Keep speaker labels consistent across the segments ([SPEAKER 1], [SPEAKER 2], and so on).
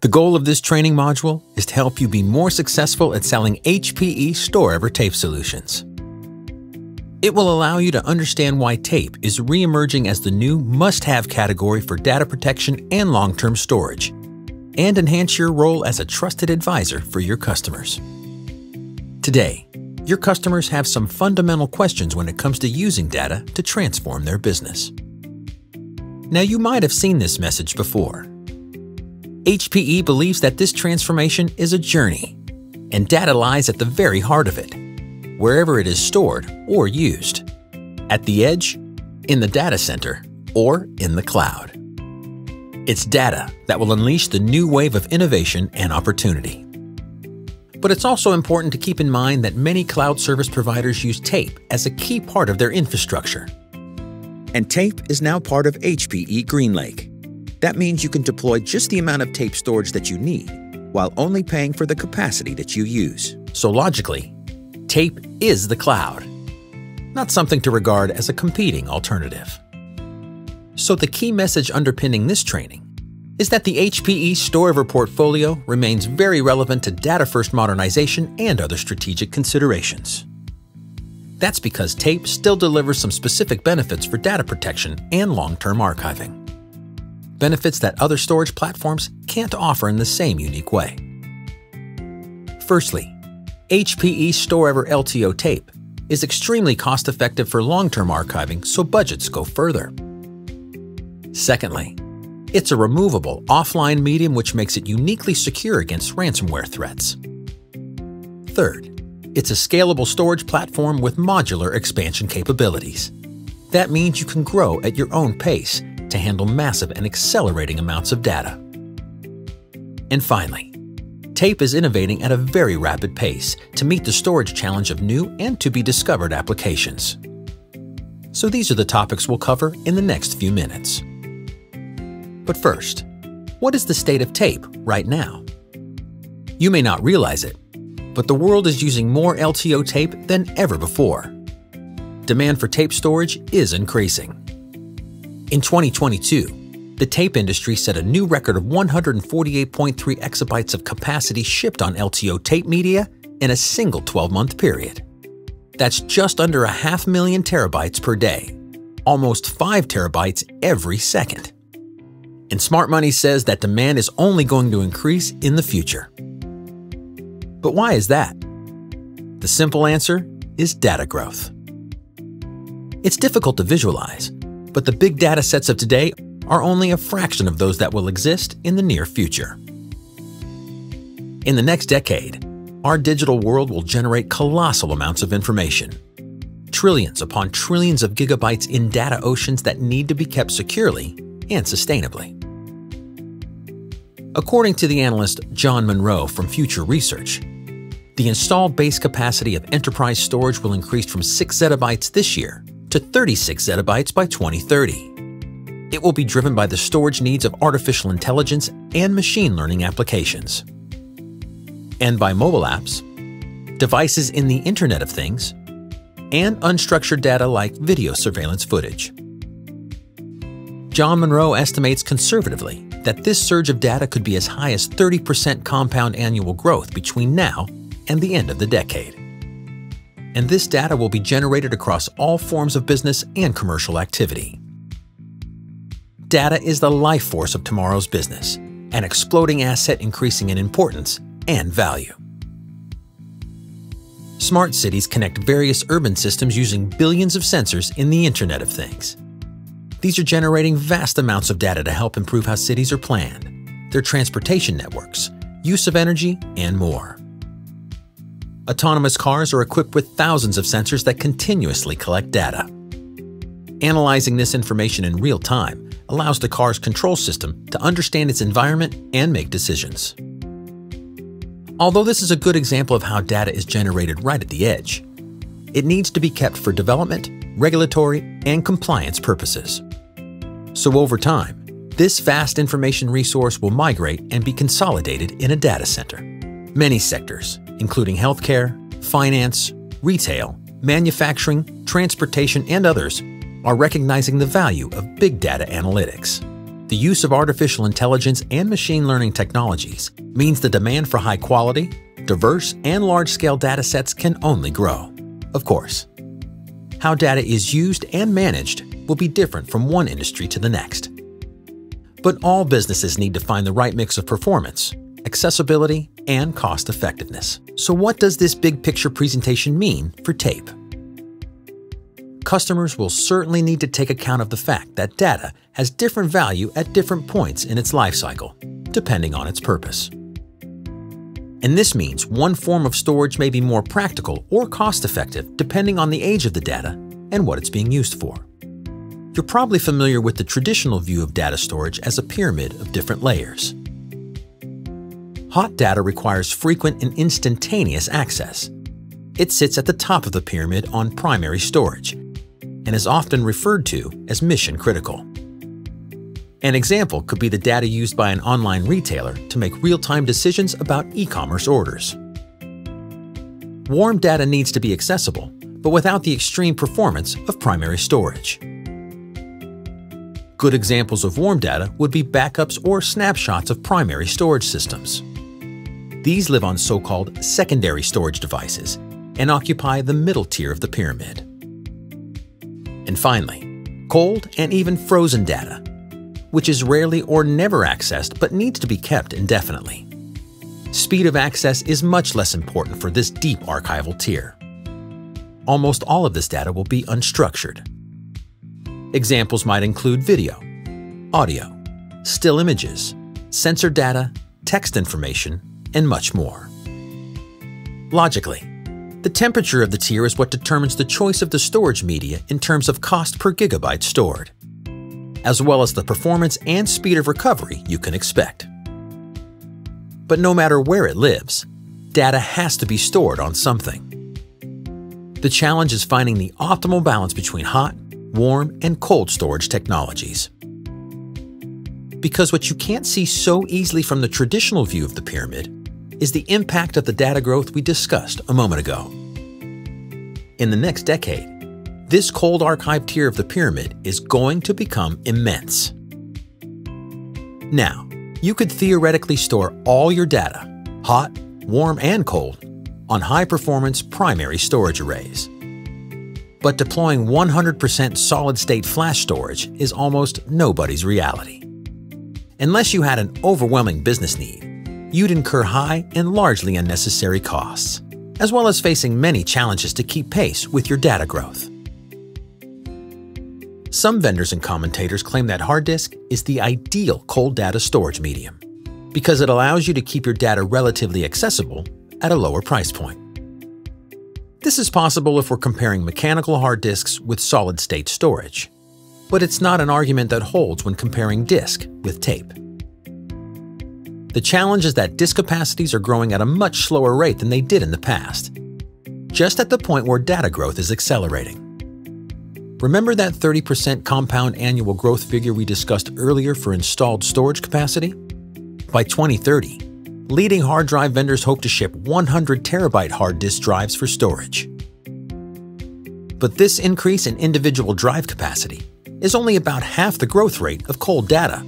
[SPEAKER 1] The goal of this training module is to help you be more successful at selling HPE Store-Ever tape solutions. It will allow you to understand why tape is re-emerging as the new must-have category for data protection and long-term storage, and enhance your role as a trusted advisor for your customers. Today, your customers have some fundamental questions when it comes to using data to transform their business. Now, you might have seen this message before. HPE believes that this transformation is a journey, and data lies at the very heart of it, wherever it is stored or used, at the edge, in the data center, or in the cloud. It's data that will unleash the new wave of innovation and opportunity. But it's also important to keep in mind that many cloud service providers use tape as a key part of their infrastructure. And tape is now part of HPE GreenLake. That means you can deploy just the amount of tape storage that you need, while only paying for the capacity that you use. So logically, tape is the cloud, not something to regard as a competing alternative. So the key message underpinning this training is that the HPE Store-Ever portfolio remains very relevant to data-first modernization and other strategic considerations. That's because tape still delivers some specific benefits for data protection and long-term archiving. Benefits that other storage platforms can't offer in the same unique way. Firstly, HPE Store-Ever LTO tape is extremely cost-effective for long-term archiving, so budgets go further. Secondly, it's a removable, offline medium which makes it uniquely secure against ransomware threats. Third, it's a scalable storage platform with modular expansion capabilities. That means you can grow at your own pace to handle massive and accelerating amounts of data. And finally, tape is innovating at a very rapid pace to meet the storage challenge of new and to-be-discovered applications. So these are the topics we'll cover in the next few minutes. But first, what is the state of tape right now? You may not realize it, but the world is using more LTO tape than ever before. Demand for tape storage is increasing. In 2022, the tape industry set a new record of 148.3 exabytes of capacity shipped on LTO tape media in a single 12-month period. That's just under 500,000 terabytes per day, almost 5 terabytes every second. And Smart Money says that demand is only going to increase in the future. But why is that? The simple answer is data growth. It's difficult to visualize, but the big data sets of today are only a fraction of those that will exist in the near future. In the next decade, our digital world will generate colossal amounts of information. Trillions upon trillions of gigabytes in data oceans that need to be kept securely and sustainably. According to the analyst John Monroe from Future Research, the installed base capacity of enterprise storage will increase from 6 zettabytes this year to 36 zettabytes by 2030. It will be driven by the storage needs of artificial intelligence and machine learning applications, and by mobile apps, devices in the Internet of Things, and unstructured data like video surveillance footage. John Monroe estimates conservatively that this surge of data could be as high as 30% compound annual growth between now and the end of the decade. And this data will be generated across all forms of business and commercial activity. Data is the life force of tomorrow's business, an exploding asset increasing in importance and value. Smart cities connect various urban systems using billions of sensors in the Internet of Things. These are generating vast amounts of data to help improve how cities are planned, their transportation networks, use of energy, and more. Autonomous cars are equipped with thousands of sensors that continuously collect data. Analyzing this information in real time allows the car's control system to understand its environment and make decisions. Although this is a good example of how data is generated right at the edge, it needs to be kept for development, regulatory, and compliance purposes. So over time, this vast information resource will migrate and be consolidated in a data center. Many sectors, including healthcare, finance, retail, manufacturing, transportation, and others, are recognizing the value of big data analytics. The use of artificial intelligence and machine learning technologies means the demand for high-quality, diverse, and large-scale data sets can only grow. Of course, how data is used and managed will be different from one industry to the next. But all businesses need to find the right mix of performance, accessibility, and cost-effectiveness. So what does this big-picture presentation mean for tape? Customers will certainly need to take account of the fact that data has different value at different points in its life cycle, depending on its purpose. And this means one form of storage may be more practical or cost-effective depending on the age of the data and what it's being used for. You're probably familiar with the traditional view of data storage as a pyramid of different layers. Hot data requires frequent and instantaneous access. It sits at the top of the pyramid on primary storage and is often referred to as mission-critical. An example could be the data used by an online retailer to make real-time decisions about e-commerce orders. Warm data needs to be accessible, but without the extreme performance of primary storage. Good examples of warm data would be backups or snapshots of primary storage systems. These live on so-called secondary storage devices and occupy the middle tier of the pyramid. And finally, cold and even frozen data, which is rarely or never accessed but needs to be kept indefinitely. Speed of access is much less important for this deep archival tier. Almost all of this data will be unstructured. Examples might include video, audio, still images, sensor data, text information, and much more. Logically, the temperature of the tier is what determines the choice of the storage media in terms of cost per gigabyte stored, as well as the performance and speed of recovery you can expect. But no matter where it lives, data has to be stored on something. The challenge is finding the optimal balance between hot, warm, and cold storage technologies. Because what you can't see so easily from the traditional view of the pyramid is the impact of the data growth we discussed a moment ago. In the next decade, this cold archive tier of the pyramid is going to become immense. Now, you could theoretically store all your data, hot, warm, and cold, on high-performance primary storage arrays. But deploying 100% solid-state flash storage is almost nobody's reality. Unless you had an overwhelming business need, you'd incur high and largely unnecessary costs, as well as facing many challenges to keep pace with your data growth. Some vendors and commentators claim that hard disk is the ideal cold data storage medium because it allows you to keep your data relatively accessible at a lower price point. This is possible if we're comparing mechanical hard disks with solid-state storage, but it's not an argument that holds when comparing disk with tape. The challenge is that disk capacities are growing at a much slower rate than they did in the past, just at the point where data growth is accelerating. Remember that 30% compound annual growth figure we discussed earlier for installed storage capacity? By 2030, leading hard drive vendors hope to ship 100 terabyte hard disk drives for storage. But this increase in individual drive capacity is only about half the growth rate of cold data.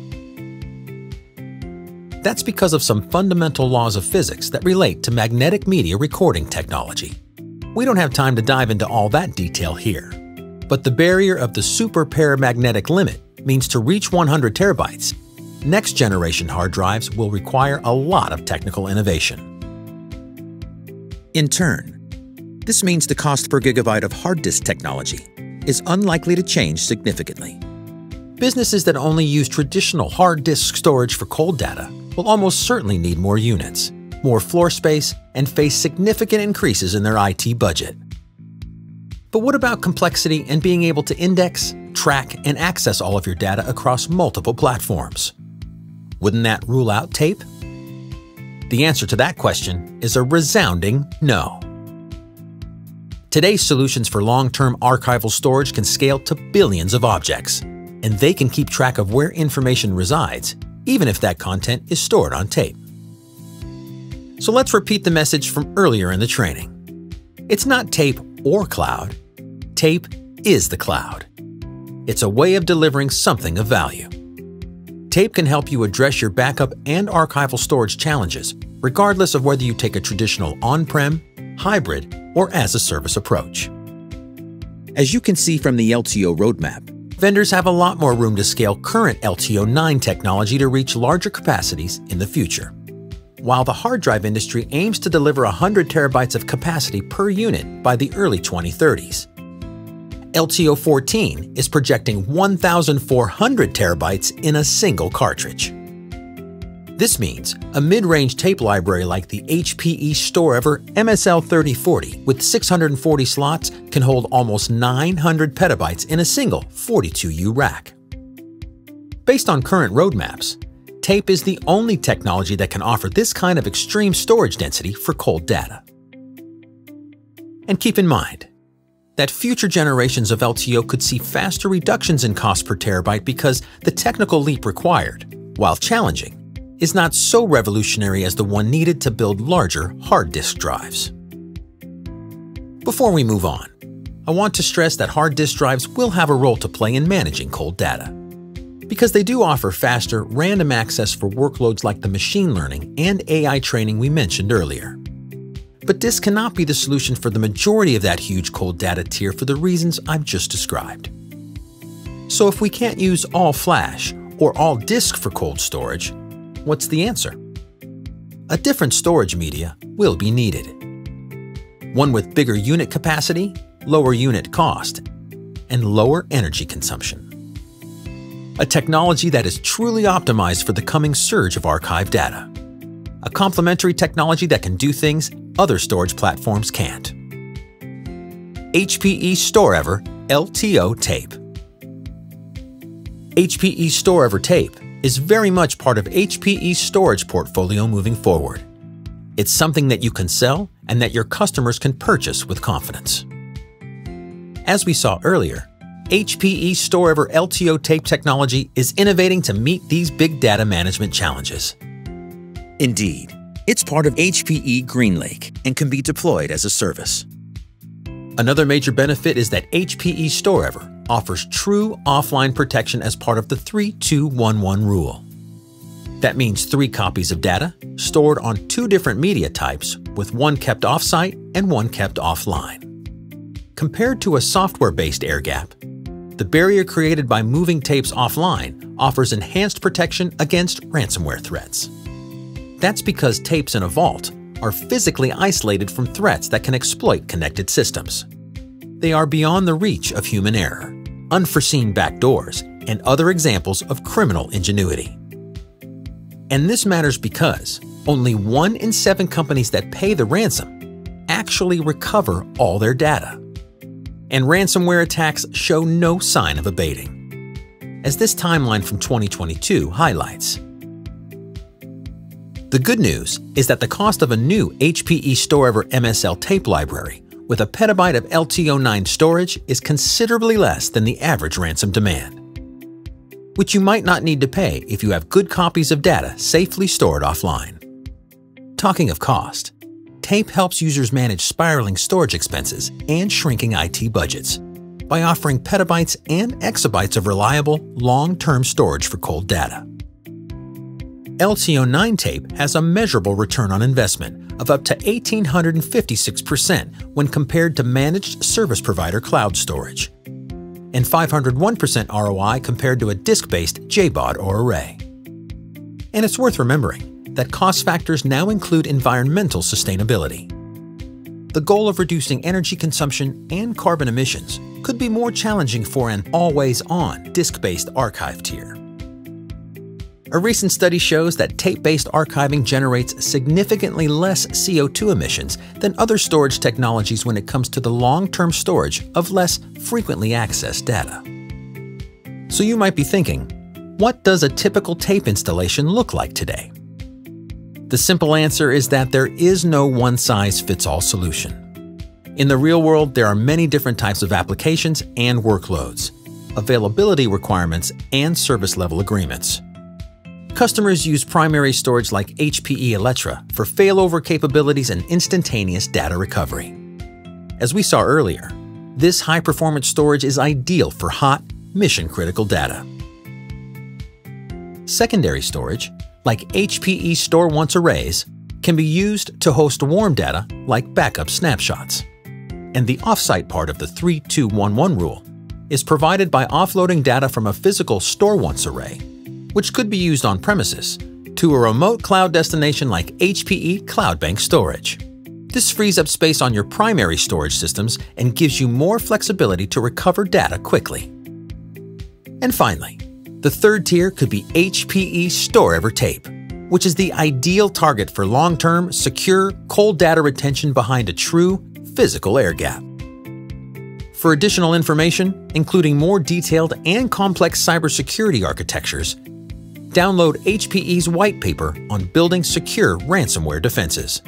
[SPEAKER 1] That's because of some fundamental laws of physics that relate to magnetic media recording technology. We don't have time to dive into all that detail here, but the barrier of the super-paramagnetic limit means to reach 100 terabytes, next-generation hard drives will require a lot of technical innovation. In turn, this means the cost per gigabyte of hard disk technology is unlikely to change significantly. Businesses that only use traditional hard disk storage for cold data will almost certainly need more units, more floor space, and face significant increases in their IT budget. But what about complexity and being able to index, track, and access all of your data across multiple platforms? Wouldn't that rule out tape? The answer to that question is a resounding no. Today's solutions for long-term archival storage can scale to billions of objects, and they can keep track of where information resides, even if that content is stored on tape. So let's repeat the message from earlier in the training. It's not tape or cloud. Tape is the cloud. It's a way of delivering something of value. Tape can help you address your backup and archival storage challenges, regardless of whether you take a traditional on-prem, hybrid, or as-a-service approach. As you can see from the LTO roadmap, vendors have a lot more room to scale current LTO-9 technology to reach larger capacities in the future. While the hard drive industry aims to deliver 100 terabytes of capacity per unit by the early 2030s, LTO-14 is projecting 1,400 terabytes in a single cartridge. This means a mid-range tape library like the HPE StoreEver MSL3040 with 640 slots can hold almost 900 petabytes in a single 42U rack. Based on current roadmaps, tape is the only technology that can offer this kind of extreme storage density for cold data. And keep in mind that future generations of LTO could see faster reductions in cost per terabyte because the technical leap required, while challenging, is not so revolutionary as the one needed to build larger hard disk drives. Before we move on, I want to stress that hard disk drives will have a role to play in managing cold data, because they do offer faster, random access for workloads like the machine learning and AI training we mentioned earlier. But this cannot be the solution for the majority of that huge cold data tier for the reasons I've just described. So if we can't use all flash or all disk for cold storage, what's the answer? A different storage media will be needed. One with bigger unit capacity, lower unit cost, and lower energy consumption. A technology that is truly optimized for the coming surge of archive data. A complementary technology that can do things other storage platforms can't. HPE StoreEver LTO Tape. HPE StoreEver Tape is very much part of HPE's storage portfolio moving forward. It's something that you can sell and that your customers can purchase with confidence. As we saw earlier, HPE StoreEver LTO Tape technology is innovating to meet these big data management challenges. Indeed, it's part of HPE GreenLake and can be deployed as a service. Another major benefit is that HPE StoreEver offers true offline protection as part of the 3-2-1-1 rule. That means 3 copies of data stored on 2 different media types, with one kept offsite and one kept offline. Compared to a software-based air gap, the barrier created by moving tapes offline offers enhanced protection against ransomware threats. That's because tapes in a vault are physically isolated from threats that can exploit connected systems. They are beyond the reach of human error, unforeseen backdoors, and other examples of criminal ingenuity. And this matters because only 1 in 7 companies that pay the ransom actually recover all their data. And ransomware attacks show no sign of abating, as this timeline from 2022 highlights. The good news is that the cost of a new HPE StoreEver MSL tape library with a petabyte of LTO-9 storage is considerably less than the average ransom demand, which you might not need to pay if you have good copies of data safely stored offline. Talking of cost, tape helps users manage spiraling storage expenses and shrinking IT budgets by offering petabytes and exabytes of reliable, long-term storage for cold data. LTO-9 tape has a measurable return on investment of up to 1,856% when compared to managed service provider cloud storage, and 501% ROI compared to a disk-based JBOD or array. And it's worth remembering that cost factors now include environmental sustainability. The goal of reducing energy consumption and carbon emissions could be more challenging for an always-on disk-based archive tier. A recent study shows that tape-based archiving generates significantly less CO2 emissions than other storage technologies when it comes to the long-term storage of less frequently accessed data. So you might be thinking, what does a typical tape installation look like today? The simple answer is that there is no one-size-fits-all solution. In the real world, there are many different types of applications and workloads, availability requirements, and service-level agreements. Customers use primary storage like HPE Alletra for failover capabilities and instantaneous data recovery. As we saw earlier, this high-performance storage is ideal for hot, mission-critical data. Secondary storage, like HPE Store Once arrays, can be used to host warm data like backup snapshots. And the offsite part of the 3-2-1-1 rule is provided by offloading data from a physical Store Once array, which could be used on premises, to a remote cloud destination like HPE Cloud Bank Storage. This frees up space on your primary storage systems and gives you more flexibility to recover data quickly. And finally, the third tier could be HPE StoreEver Tape, which is the ideal target for long-term, secure, cold data retention behind a true, physical air gap. For additional information, including more detailed and complex cybersecurity architectures, download HPE's white paper on building secure ransomware defenses.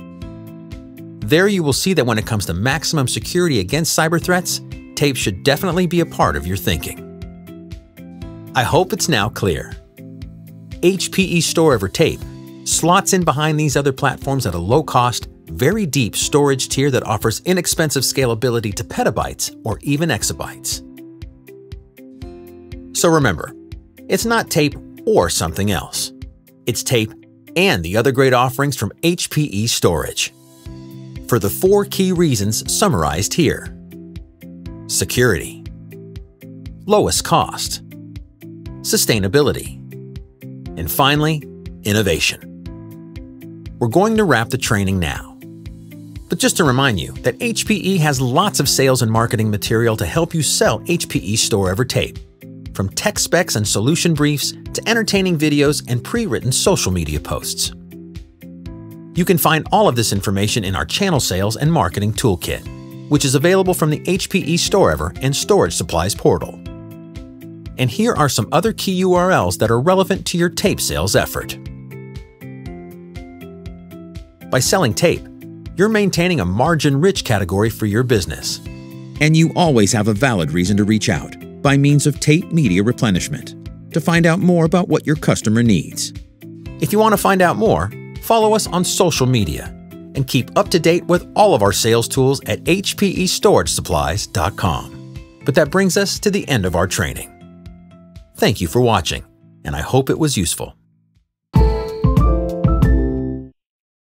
[SPEAKER 1] There you will see that when it comes to maximum security against cyber threats, tape should definitely be a part of your thinking. I hope it's now clear. HPE StoreEver Tape slots in behind these other platforms at a low-cost, very deep storage tier that offers inexpensive scalability to petabytes or even exabytes. So remember, it's not tape or something else. It's tape and the other great offerings from HPE Storage. For the 4 key reasons summarized here: security, lowest cost, sustainability, and finally, innovation. We're going to wrap the training now. But just to remind you that HPE has lots of sales and marketing material to help you sell HPE StoreEver Tape, from tech specs and solution briefs to entertaining videos and pre-written social media posts. You can find all of this information in our channel sales and marketing toolkit, which is available from the HPE StoreEver and Storage Supplies portal. And here are some other key URLs that are relevant to your tape sales effort. By selling tape, you're maintaining a margin-rich category for your business.
[SPEAKER 2] And you always have a valid reason to reach out by means of tape media replenishment to find out more about what your customer needs.
[SPEAKER 1] If you want to find out more, follow us on social media and keep up to date with all of our sales tools at hpestorage.com. But that brings us to the end of our training. Thank you for watching, and I hope it was useful.